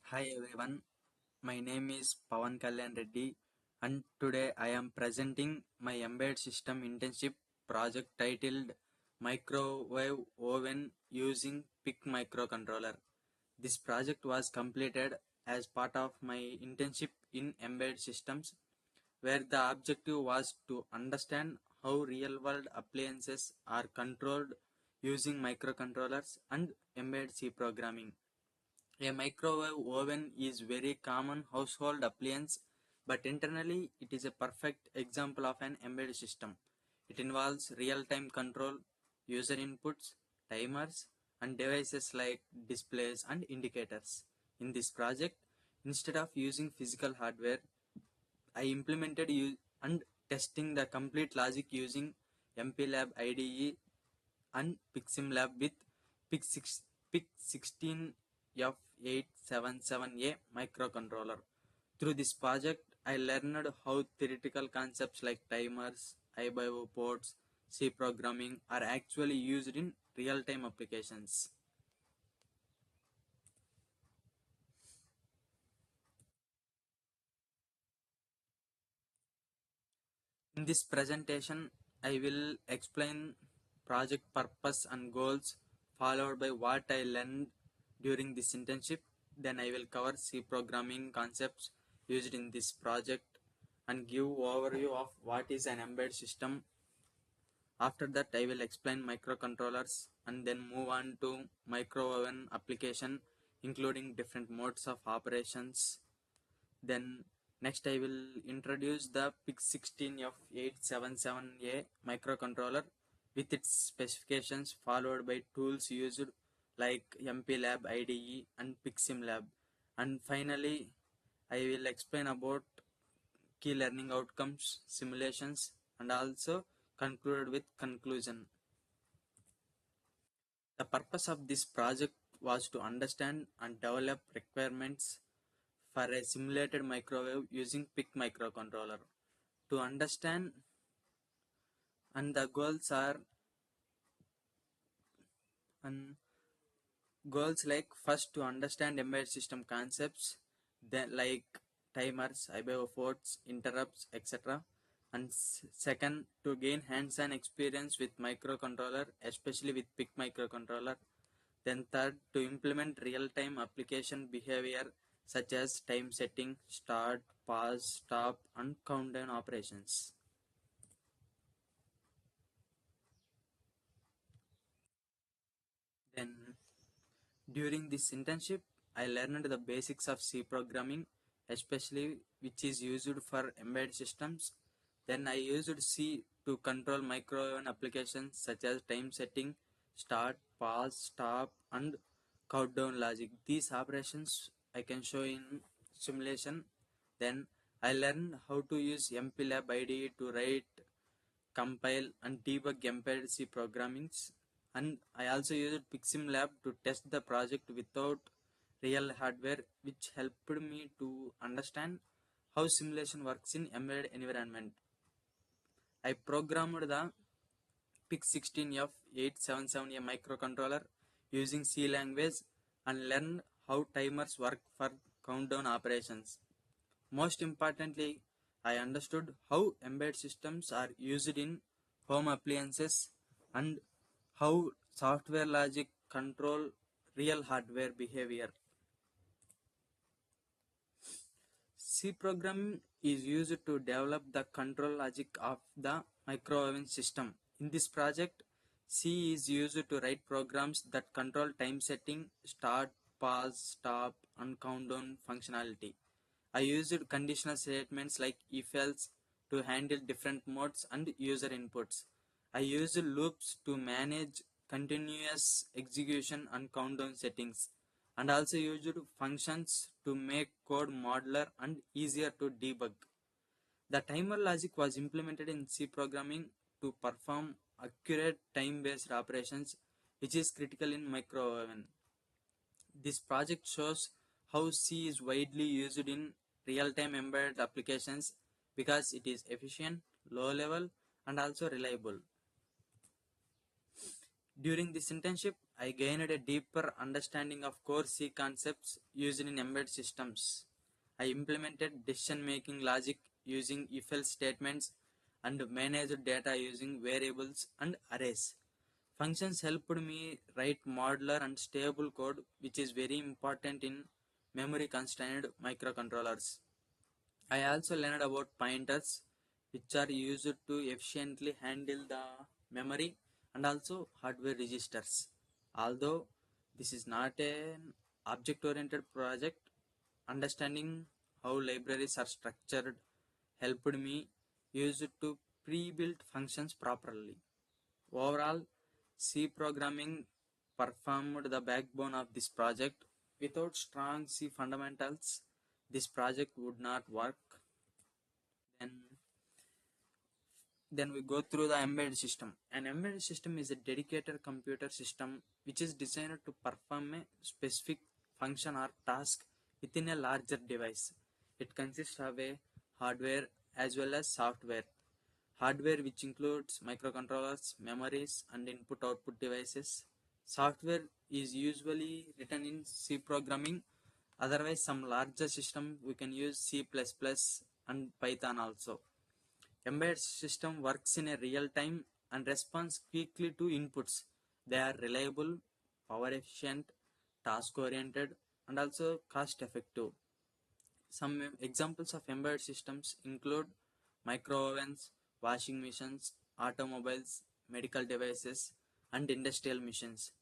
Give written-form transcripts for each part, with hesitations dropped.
Hi everyone, my name is Pavan Kalyan Reddy and today I am presenting my embedded system internship project titled Microwave Oven using PIC Microcontroller. This project was completed as part of my internship in embedded systems where the objective was to understand how real-world appliances are controlled using microcontrollers and embedded C programming. A microwave oven is very common household appliance, but internally it is a perfect example of an embedded system. It involves real-time control, user inputs, timers, and devices like displays and indicators. In this project, instead of using physical hardware, I implemented and testing the complete logic using MPLAB IDE and PICSimLab with PIC16F877A Microcontroller. Through this project, I learned how theoretical concepts like timers, I/O ports, C programming are actually used in real-time applications. In this presentation, I will explain project purpose and goals, followed by what I learned during this internship. Then I will cover C programming concepts used in this project and give overview of what is an embedded system. After that, I will explain microcontrollers and then move on to micro oven application, including different modes of operations. Then next I will introduce the PIC16F877A microcontroller with its specifications, followed by tools used like MPLAB IDE and PICSimLab. And finally, I will explain about key learning outcomes, simulations, and also conclude with conclusion. The purpose of this project was to understand and develop requirements for a simulated microwave using PIC microcontroller. To understand, and the and goals like first to understand embedded system concepts, then like timers, I/O ports, interrupts, etc. And second to gain hands-on experience with microcontroller, especially with PIC microcontroller. Then third to implement real-time application behavior such as time setting, start, pause, stop, and countdown operations. Then during this internship, I learned the basics of C programming, especially which is used for embedded systems. Then I used C to control microwave applications such as time setting, start, pause, stop, and countdown logic. These operations I can show in simulation. Then I learned how to use MPLAB IDE to write, compile, and debug embedded C programmings. And I also used PICSimLab to test the project without real hardware, which helped me to understand how simulation works in embedded environment. I programmed the PIC16F877A microcontroller using C language and learned how timers work for countdown operations. Most importantly, I understood how embedded systems are used in home appliances and how software logic control real hardware behavior. C programming is used to develop the control logic of the microwave system. In this project, C is used to write programs that control time setting, start, pause, stop, and countdown functionality. I used conditional statements like if else to handle different modes and user inputs. I used loops to manage continuous execution and countdown settings, and also used functions to make code modular and easier to debug. The timer logic was implemented in C programming to perform accurate time-based operations, which is critical in microwave. This project shows how C is widely used in real-time embedded applications because it is efficient, low-level, and also reliable. During this internship, I gained a deeper understanding of core C concepts used in embedded systems. I implemented decision-making logic using if-else statements and managed data using variables and arrays. Functions helped me write modular and stable code, which is very important in memory-constrained microcontrollers. I also learned about pointers, which are used to efficiently handle the memory and also hardware registers. Although this is not an object-oriented project, understanding how libraries are structured helped me use it to pre-built functions properly. Overall, C programming performed the backbone of this project. Without strong C fundamentals, this project would not work. Then Then we go through the embedded system. An embedded system is a dedicated computer system which is designed to perform a specific function or task within a larger device. It consists of a hardware as well as software. Hardware, which includes microcontrollers, memories, and input-output devices. Software is usually written in C programming. Otherwise, some larger system we can use C++ and Python also. Embedded system works in a real time and responds quickly to inputs. They are reliable, power efficient, task oriented, and also cost effective. Some examples of embedded systems include micro ovens, washing machines, automobiles, medical devices, and industrial machines.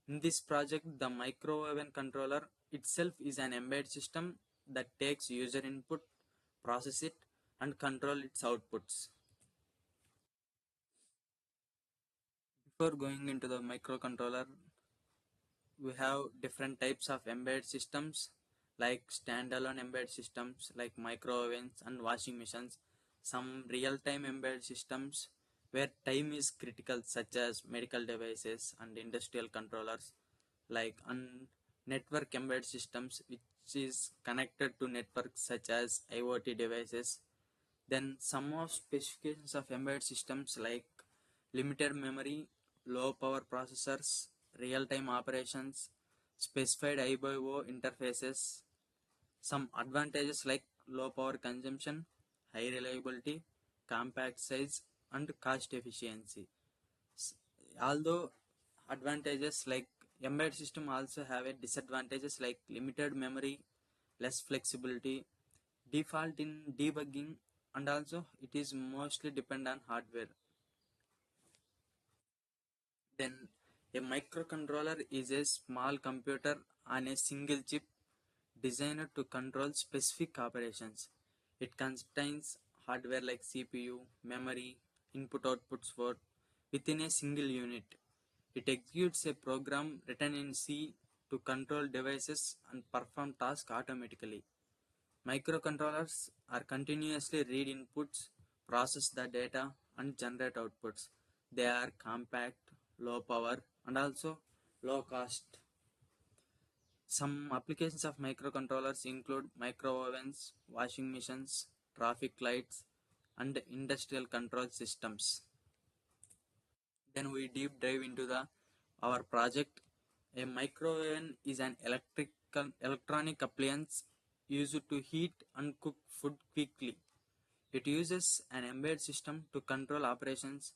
In this project, the micro oven controller itself is an embedded system that takes user input, process it, and control its outputs. Before going into the microcontroller, we have different types of embedded systems like standalone embedded systems like micro ovens and washing machines, some real-time embedded systems where time is critical such as medical devices and industrial controllers, like network embedded systems which is connected to networks such as IoT devices. Then some of specifications of embedded systems like limited memory, low power processors, real-time operations, specified I/O interfaces. Some advantages like low power consumption, high reliability, compact size, and cost efficiency. Although advantages like embedded system also have a disadvantages like limited memory, less flexibility, default in debugging, and also it is mostly depend on hardware. Then a microcontroller is a small computer on a single chip designed to control specific operations. It contains hardware like CPU, memory, input outputs for within a single unit. It executes a program written in C to control devices and perform tasks automatically. Microcontrollers are continuously read inputs, process the data, and generate outputs. They are compact, low power, and also low cost. Some applications of microcontrollers include micro ovens, washing machines, traffic lights, and industrial control systems. Then we deep dive into the our project. A micro oven is an electronic appliance used to heat and cook food quickly. It uses an embedded system to control operations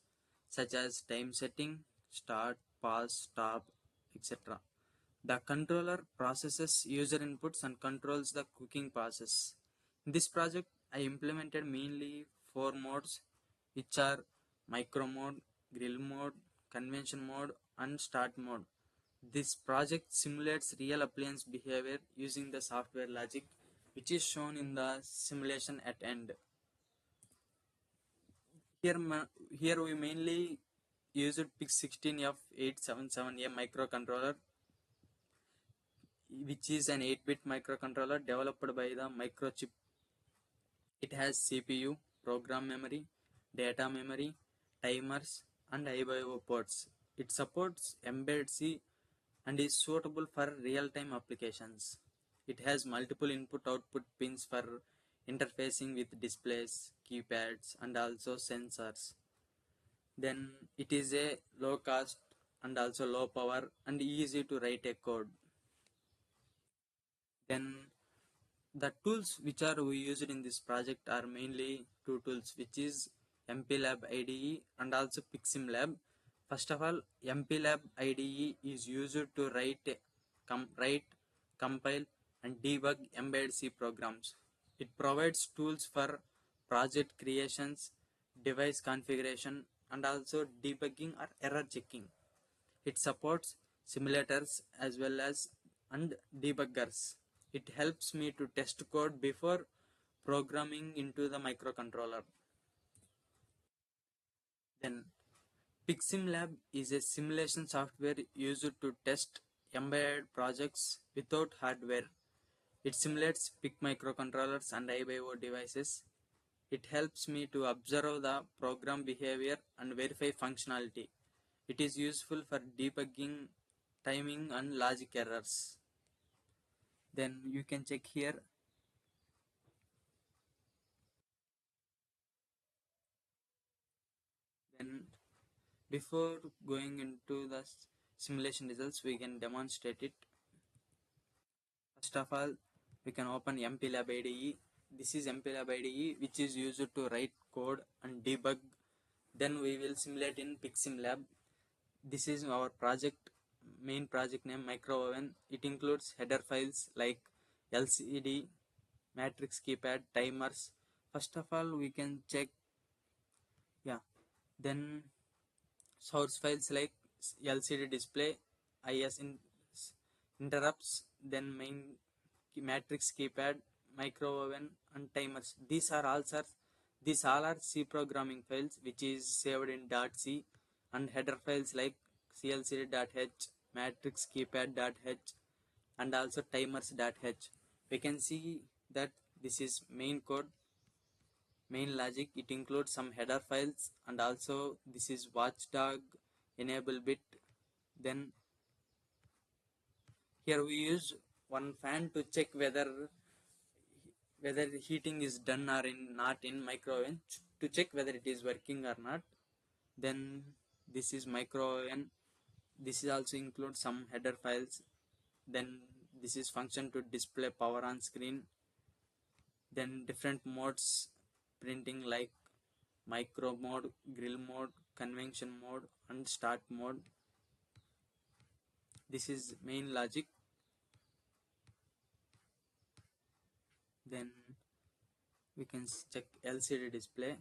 such as time setting, start, pause, stop, etc. The controller processes user inputs and controls the cooking process. In this project, I implemented mainly four modes, which are micro mode, grill mode, convention mode, and start mode. This project simulates real appliance behavior using the software logic, which is shown in the simulation at end. Here we mainly used PIC16F877A microcontroller, which is an 8-bit microcontroller developed by the microchip. It has CPU, program memory, data memory, timers, and I/O ports. It supports embedded C and is suitable for real-time applications. It has multiple input-output pins for interfacing with displays, keypads, and also sensors. Then it is a low cost and also low power and easy to write a code. Then the tools which are we used in this project are mainly two tools, which is MPLAB IDE and also PICSimLab. First of all, MPLAB IDE is used to write, compile, and debug embedded C programs. It provides tools for project creations, device configuration, and also debugging or error checking. It supports simulators as well as and debuggers. It helps me to test code before programming into the microcontroller. Then PICSimLab is a simulation software used to test embedded projects without hardware. It simulates PIC microcontrollers and IO devices. It helps me to observe the program behavior and verify functionality. It is useful for debugging timing and logic errors. Then you can check here. Then before going into the simulation results, we can demonstrate it. First of all, we can open MPLAB IDE. This is MPLAB IDE, which is used to write code and debug. Then we will simulate in PICSimLab. This is our main project name, micro oven. It includes header files like LCD, matrix keypad, timers. First of all, we can check, yeah. Then source files like LCD display, IS interrupts, then main matrix keypad, micro oven, and timers. These all are C programming files which is saved in .c, and header files like clcd.h, matrix keypad.h, and also timers.h. We can see that this is main code, main logic. It includes some header files, and also this is watchdog enable bit. Then here we use one fan to check whether heating is done or not in micro oven, to check whether it is working or not. Then this is micro oven. This is also includes some header files. Then this is function to display power on screen. Then different modes printing like micro mode, grill mode, convention mode, and start mode. This is main logic. Then we can check LCD display.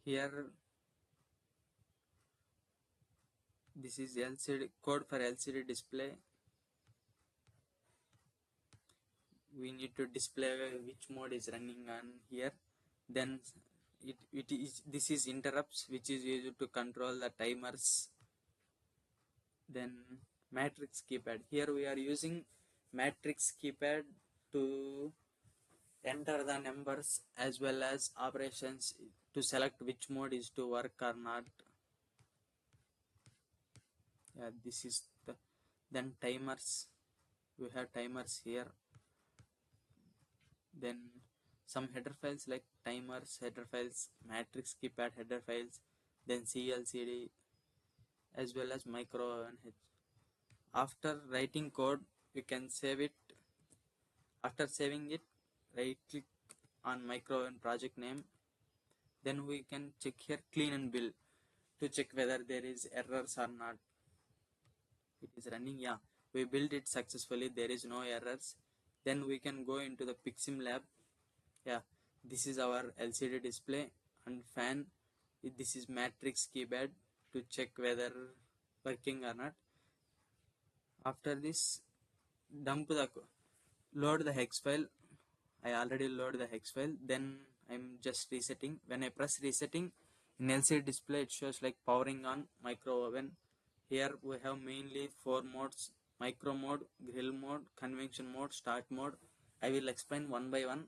Here this is LCD code for LCD display. We need to display which mode is running on here. Then this is interrupts, which is used to control the timers. Then matrix keypad. Here we are using matrix keypad to enter the numbers as well as operations to select which mode is to work or not. Yeah, this is the then timers. We have timers here. Then some header files like timers header files, matrix keypad header files, then CLCD as well as micro and H. After writing code, we can save it. After saving it, right click on micro and project name. Then we can check here clean and build to check whether there is errors or not. It is running, yeah. We built it successfully, there is no errors. Then we can go into the PICSimLab. Yeah, this is our LCD display and fan. This is matrix keypad to check whether working or not. After this, load the hex file. I already load the hex file. Then I'm just resetting. When I press resetting, in LCD display it shows like powering on micro oven. Here we have mainly 4 modes: micro mode, grill mode, convection mode, start mode. I will explain one by one.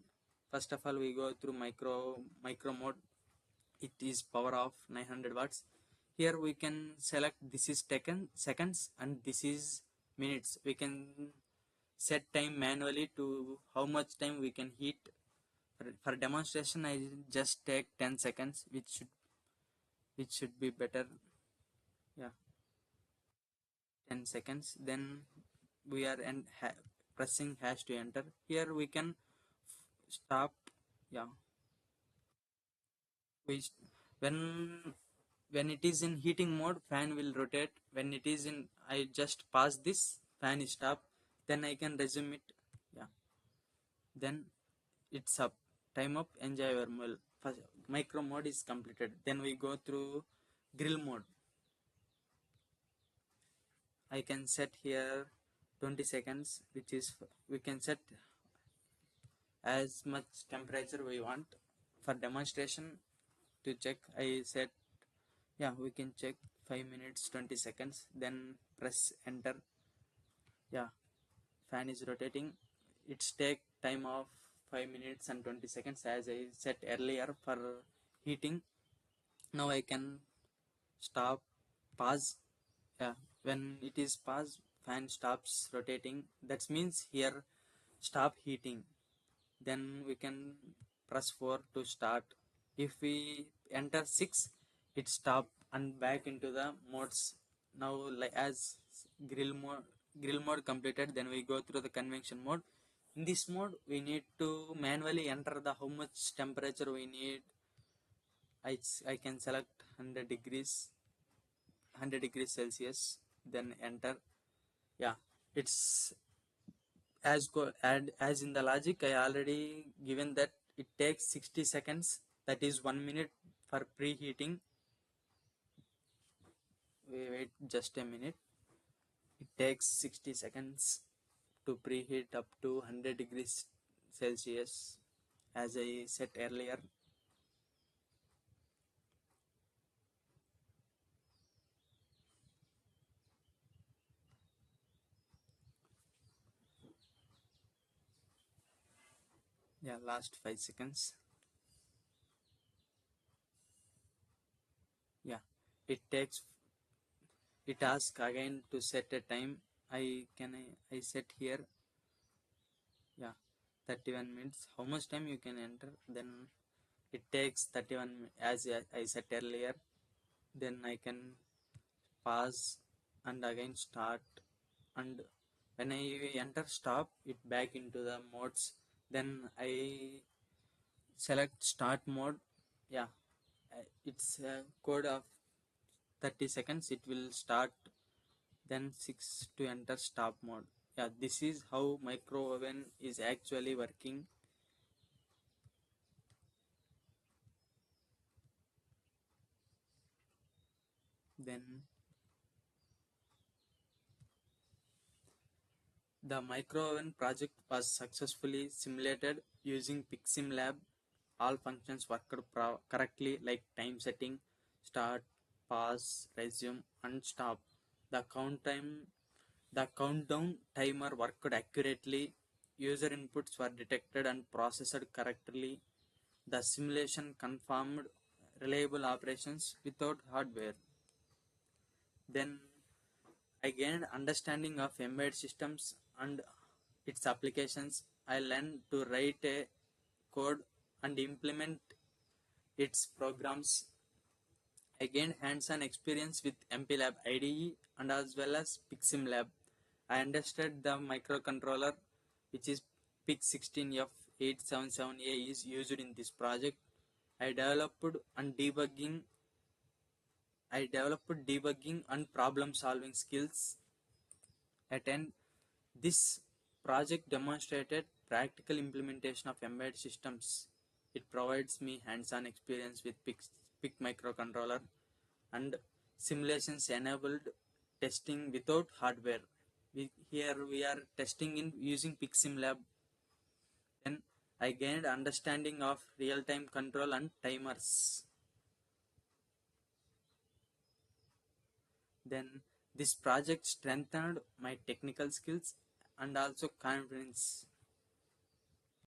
First of all, we go through micro mode. It is power of 900 watts. Here we can select this is seconds and this is minutes. We can set time manually to how much time we can heat. For demonstration, I just take 10 seconds, which should be better. Yeah. 10 seconds. Then we are pressing hash to enter. Here we can stop. Yeah, we when when it is in heating mode, fan will rotate. When it is in, I just pause this, fan is stop. Then I can resume it. Yeah, then it's up. Time up. Enjoy your meal. First, micro mode is completed. Then we go through grill mode. I can set here 20 seconds, which is we can set as much temperature we want. For demonstration to check, I set, yeah, we can check 5 minutes 20 seconds, then press enter. Yeah, fan is rotating. It's take time of 5 minutes and 20 seconds as I set earlier for heating. Now I can stop, pause. Yeah, when it is pause, fan stops rotating. That means here stop heating. Then we can press 4 to start. If we enter 6, it stop and back into the modes. Now, like as grill mode completed, then we go through the convection mode. In this mode, we need to manually enter the how much temperature we need. I can select 100 degrees Celsius, then enter. Yeah, it's as in the logic I already given that it takes 60 seconds, that is 1 minute for preheating. We wait just a minute. It takes 60 seconds to preheat up to 100 degrees Celsius as I said earlier. Yeah, last 5 seconds. Yeah, it asks again to set a time. I set here, yeah, 31 minutes. How much time you can enter? Then it takes 31 as I said earlier. Then I can pause and again start, and when I enter stop, it back into the modes. Then I select start mode. Yeah, it's a code of 30 seconds, it will start. Then 6 to enter stop mode. Yeah, this is how micro oven is actually working. Then the micro oven project was successfully simulated using PICSimLab. All functions worked correctly, like time setting, start, pause, resume, and stop. The the countdown timer worked accurately. User inputs were detected and processed correctly. The simulation confirmed reliable operations without hardware. Then I gained understanding of embedded systems and its applications. I learned to write a code and implement its programs. I gained hands-on experience with MPLAB IDE and as well as PICSimLab. I understood the microcontroller, which is PIC16F877A is used in this project. I developed and debugging I developed debugging and problem solving skills. At end, this project demonstrated practical implementation of embedded systems. It provides me hands-on experience with PIC microcontroller and simulations enabled testing without hardware. Here we are testing in using PICSimLab. Then I gained understanding of real-time control and timers. Then this project strengthened my technical skills and also confidence.